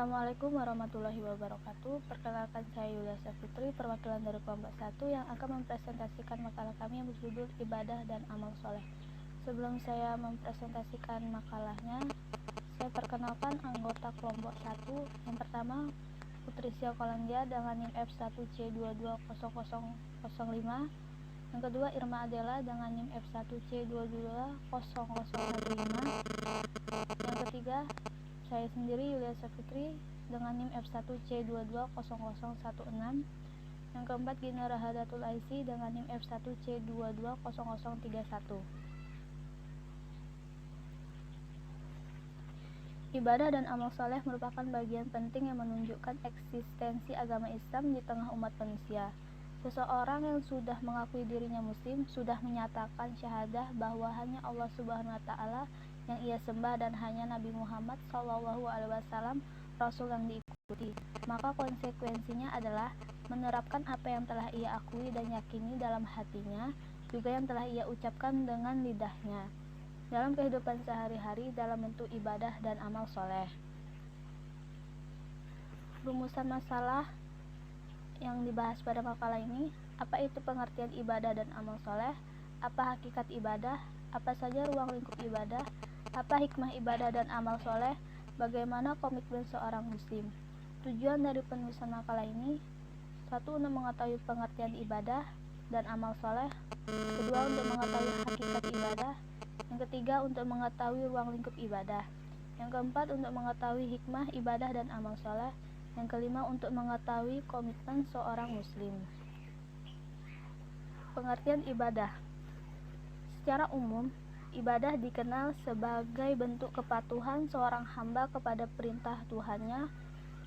Assalamualaikum warahmatullahi wabarakatuh. Perkenalkan, saya Yulia Safitri, perwakilan dari kelompok 1 yang akan mempresentasikan makalah kami yang berjudul Ibadah dan Amal Soleh. Sebelum saya mempresentasikan makalahnya, saya perkenalkan anggota kelompok 1. Yang pertama, Putri Sia Kolandia dengan NIM F1C220005. Yang kedua, Irma Adela dengan NIM F1C220015. Yang ketiga, saya sendiri Yulia Safitri dengan NIM F1C220016. Yang keempat, Gina Rahadatul Aisy dengan NIM F1C220031. Ibadah dan amal soleh merupakan bagian penting yang menunjukkan eksistensi agama Islam di tengah umat manusia. Seseorang yang sudah mengakui dirinya muslim sudah menyatakan syahadah bahwa hanya Allah Subhanahu wa Ta'ala yang ia sembah dan hanya Nabi Muhammad SAW Rasul yang diikuti. Maka konsekuensinya adalah menerapkan apa yang telah ia akui dan yakini dalam hatinya, juga yang telah ia ucapkan dengan lidahnya dalam kehidupan sehari-hari dalam bentuk ibadah dan amal soleh. Rumusan masalah yang dibahas pada makalah ini: apa itu pengertian ibadah dan amal soleh, apa hakikat ibadah, apa saja ruang lingkup ibadah, apa hikmah ibadah dan amal soleh, bagaimana komitmen seorang muslim. Tujuan dari penulisan makalah ini: 1. Untuk mengetahui pengertian ibadah dan amal soleh. 2. Untuk mengetahui hakikat ibadah. Yang ketiga, untuk mengetahui ruang lingkup ibadah. Yang keempat, untuk mengetahui hikmah ibadah dan amal soleh. Yang kelima, untuk mengetahui komitmen seorang muslim. Pengertian ibadah. Secara umum, ibadah dikenal sebagai bentuk kepatuhan seorang hamba kepada perintah Tuhannya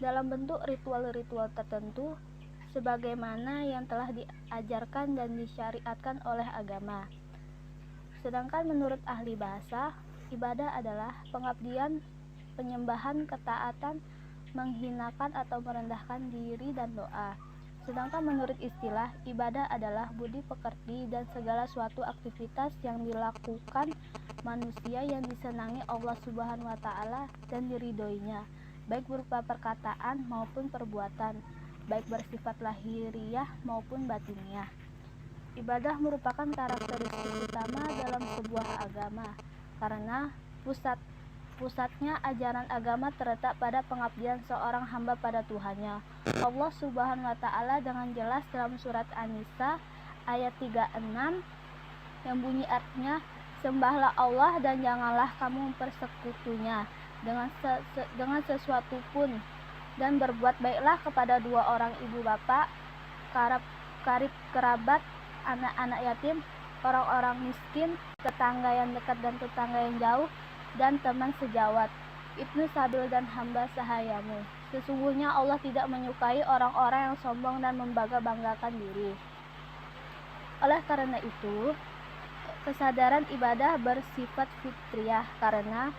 dalam bentuk ritual-ritual tertentu sebagaimana yang telah diajarkan dan disyariatkan oleh agama. Sedangkan menurut ahli bahasa, ibadah adalah pengabdian, penyembahan, ketaatan, menghinakan atau merendahkan diri dan doa. Sedangkan menurut istilah, ibadah adalah budi pekerti dan segala suatu aktivitas yang dilakukan manusia yang disenangi Allah Subhanahu wa Ta'ala dan diridhoinya, baik berupa perkataan maupun perbuatan, baik bersifat lahiriah maupun batiniah. Ibadah merupakan karakteristik utama dalam sebuah agama karena pusatnya ajaran agama terletak pada pengabdian seorang hamba pada Tuhannya. Allah Subhanahu wa Ta'ala dengan jelas dalam surat An-Nisa ayat 36 yang bunyi artinya, sembahlah Allah dan janganlah kamu mempersekutunya dengan sesuatu pun, dan berbuat baiklah kepada dua orang ibu bapak, karib kerabat, anak-anak yatim, orang-orang miskin, tetangga yang dekat dan tetangga yang jauh, dan teman sejawat, ibnu sabil dan hamba sahayamu. Sesungguhnya Allah tidak menyukai orang-orang yang sombong dan membangga-banggakan diri. Oleh karena itu, kesadaran ibadah bersifat fitriah karena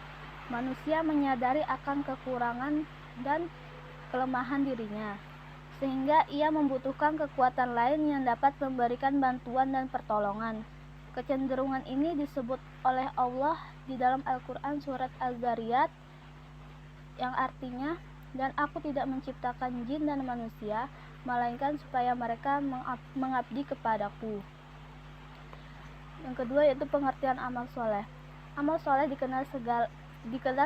manusia menyadari akan kekurangan dan kelemahan dirinya, sehingga ia membutuhkan kekuatan lain yang dapat memberikan bantuan dan pertolongan. Kecenderungan ini disebut oleh Allah di dalam Al-Quran surat Az-Zariyat yang artinya, dan aku tidak menciptakan jin dan manusia melainkan supaya mereka mengabdi kepadaku. Yang kedua yaitu pengertian amal soleh. Amal soleh dikenal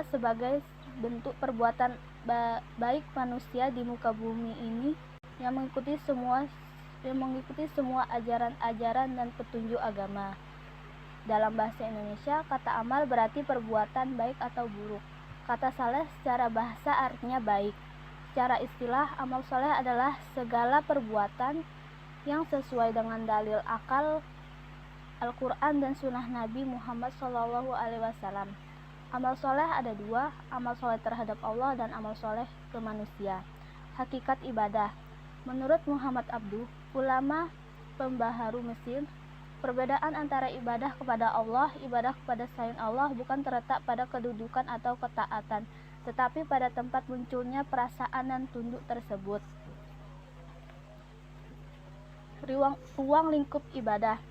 sebagai bentuk perbuatan baik manusia di muka bumi ini yang mengikuti semua ajaran-ajaran dan petunjuk agama. Dalam bahasa Indonesia, kata amal berarti perbuatan baik atau buruk. Kata saleh secara bahasa artinya baik. Secara istilah, amal soleh adalah segala perbuatan yang sesuai dengan dalil akal, Al-Quran dan sunnah Nabi Muhammad SAW. Amal soleh ada dua, amal soleh terhadap Allah dan amal soleh ke manusia. Hakikat ibadah. Menurut Muhammad Abduh, ulama pembaharu Mesir, perbedaan antara ibadah kepada Allah, ibadah kepada selain Allah bukan terletak pada kedudukan atau ketaatan, tetapi pada tempat munculnya perasaan dan tunduk tersebut. Ruang lingkup ibadah.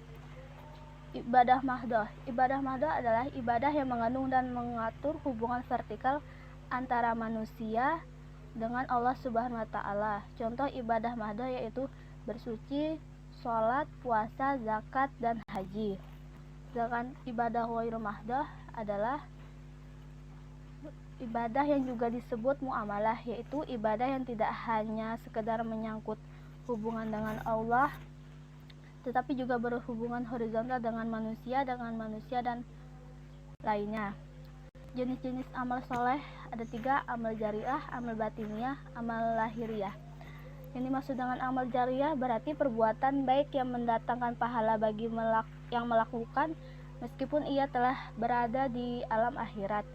Ibadah mahdoh. Ibadah mahdoh adalah ibadah yang mengandung dan mengatur hubungan vertikal antara manusia dengan Allah Subhanahu wa taala. Contoh ibadah mahdoh yaitu bersuci, sholat, puasa, zakat, dan haji. Sedangkan ibadah ghairu mahdoh adalah ibadah yang juga disebut muamalah, yaitu ibadah yang tidak hanya sekedar menyangkut hubungan dengan Allah, tetapi juga berhubungan horizontal dengan manusia dan lainnya. Jenis-jenis amal soleh ada 3, amal jariah, amal batiniah, amal lahiriah. Yang dimaksud dengan amal jariah berarti perbuatan baik yang mendatangkan pahala bagi yang melakukan meskipun ia telah berada di alam akhirat.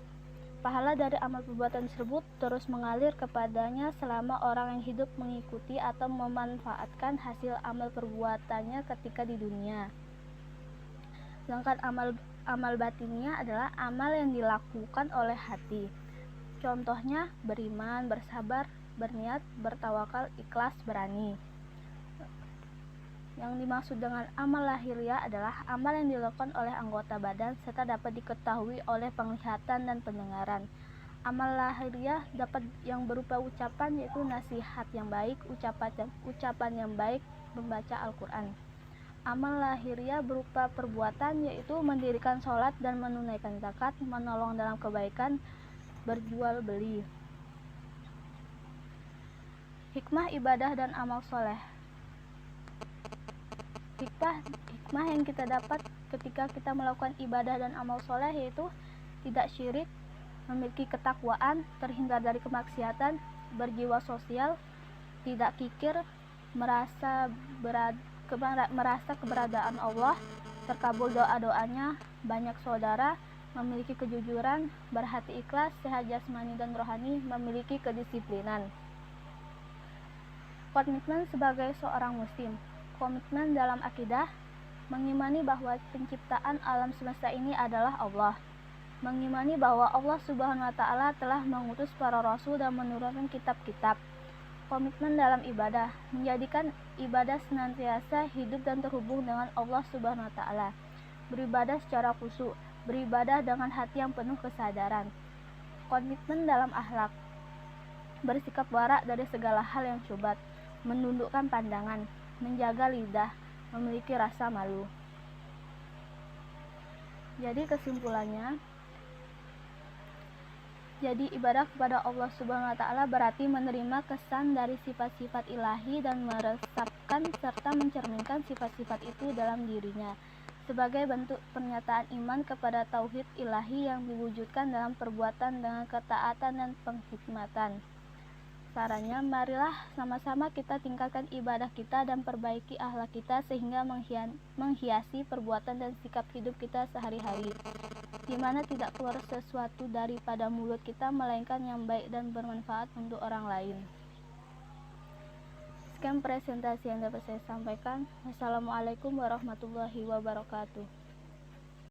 Pahala dari amal perbuatan tersebut terus mengalir kepadanya selama orang yang hidup mengikuti atau memanfaatkan hasil amal perbuatannya ketika di dunia. Sedangkan amal batiniah adalah amal yang dilakukan oleh hati. Contohnya beriman, bersabar, berniat, bertawakal, ikhlas, berani. Yang dimaksud dengan amal lahiriah adalah amal yang dilakukan oleh anggota badan serta dapat diketahui oleh penglihatan dan pendengaran. Amal lahiriah dapat yang berupa ucapan, yaitu nasihat yang baik, ucapan yang baik, membaca Al-Quran. Amal lahiriah berupa perbuatan, yaitu mendirikan sholat dan menunaikan zakat, menolong dalam kebaikan, berjual beli. Hikmah ibadah dan amal soleh. Hikmah yang kita dapat ketika kita melakukan ibadah dan amal soleh yaitu tidak syirik, memiliki ketakwaan, terhindar dari kemaksiatan, berjiwa sosial, tidak kikir, merasa keberadaan Allah, terkabul doa-doanya, banyak saudara, memiliki kejujuran, berhati ikhlas, sehat jasmani dan rohani, memiliki kedisiplinan. Komitmen sebagai seorang muslim. Komitmen dalam akidah, mengimani bahwa penciptaan alam semesta ini adalah Allah, mengimani bahwa Allah Subhanahu wa taala telah mengutus para rasul dan menurunkan kitab-kitab. Komitmen dalam ibadah, menjadikan ibadah senantiasa hidup dan terhubung dengan Allah Subhanahu wa taala. Beribadah secara khusyuk, beribadah dengan hati yang penuh kesadaran. Komitmen dalam akhlak, bersikap warak dari segala hal yang syubhat, menundukkan pandangan, menjaga lidah, memiliki rasa malu. Jadi kesimpulannya, jadi ibadah kepada Allah Subhanahu wa taala berarti menerima kesan dari sifat-sifat ilahi dan meresapkan serta mencerminkan sifat-sifat itu dalam dirinya sebagai bentuk pernyataan iman kepada tauhid ilahi yang diwujudkan dalam perbuatan dengan ketaatan dan penghikmatan. Sarannya, marilah sama-sama kita tingkatkan ibadah kita dan perbaiki akhlak kita sehingga menghiasi perbuatan dan sikap hidup kita sehari-hari, di mana tidak keluar sesuatu daripada mulut kita melainkan yang baik dan bermanfaat untuk orang lain. Sekian presentasi yang dapat saya sampaikan. Wassalamualaikum warahmatullahi wabarakatuh.